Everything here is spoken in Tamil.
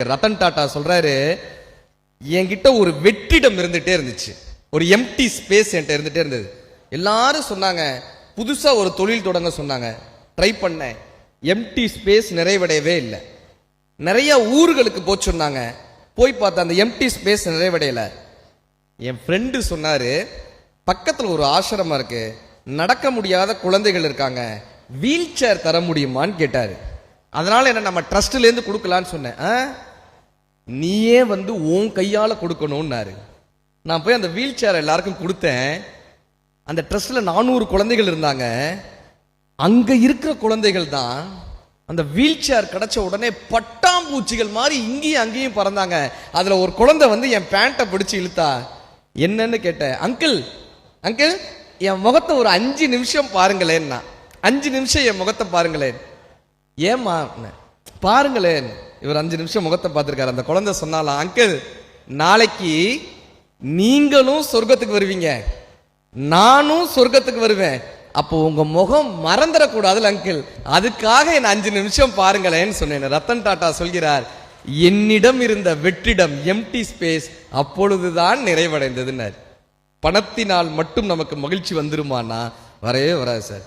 ரத்தன் டாடா சொல்றாரு, என்கிட்ட ஒரு வெற்றிடம் இருந்துட்டே இருந்துச்சு, ஒரு எம்டி ஸ்பேஸ் என்கிட்ட இருந்துட்டே இருந்தது. எல்லாரும் சொன்னாங்க புதுசா ஒரு தொழில் தொடங்க சொன்னாங்க, ட்ரை பண்ணேன், எம்டி ஸ்பேஸ் நிறைவடையவே இல்லை. நிறைய ஊர்களுக்கு போய் சொன்னாங்க, போய் பார்த்தா அந்த எம்டி ஸ்பேஸ் நிறைவடையல. என் ஃப்ரெண்டு சொன்னாரு, பக்கத்தில் ஒரு ஆசிரமம் இருக்கு, நடக்க முடியாத குழந்தைகள் இருக்காங்க, வீல் சேர் தர முடியுமான்னு கேட்டாரு. அதனால என்ன நம்ம ட்ரஸ்ட்ல இருந்து கொடுக்கலான்னு சொன்னேன். நீயே வந்து உன் கையால கொடுக்கணும்னாரு. நான் போய் அந்த வீல் சேர் எல்லாருக்கும் கொடுத்தேன். அந்த ட்ரஸ்ட்ல 400 குழந்தைகள் இருந்தாங்க. அங்க இருக்கிற குழந்தைகள் தான் அந்த வீல் சேர் கிடைச்ச உடனே பட்டாம்பூச்சிகள் மாதிரி இங்கேயும் அங்கேயும் பறந்தாங்க. அதுல ஒரு குழந்தை வந்து என் பேண்ட்டை பிடிச்சு இழுத்தா. என்னன்னு கேட்டேன். அங்கிள் அங்கிள் என் முகத்தை ஒரு 5 நிமிஷம் பாருங்களேன். 5 நிமிஷம் என் முகத்தை பாருங்களேன். ஏமா பாருங்களேன். இவர் 5 நிமிஷம் முகத்தை பார்த்திருக்காரு. அந்த குழந்தை சொன்னாலாம், அங்கிள் நாளைக்கு நீங்களும் சொர்க்கத்துக்கு வருவீங்க, நானும் சொர்க்கத்துக்கு வருவேன், அப்போ உங்க முகம் மறந்துடக்கூடாது அங்கிள், அதுக்காக என் 5 நிமிஷம் பாருங்களேன்னு சொன்னேன். ரத்தன் டாடா சொல்கிறார், என்னிடம் இருந்த வெற்றிடம் எம்டி ஸ்பேஸ் அப்பொழுதுதான் நிறைவடைந்ததுன்னார். பணத்தினால் மட்டும் நமக்கு மகிழ்ச்சி வந்துருமானா வரவே வராது சார்.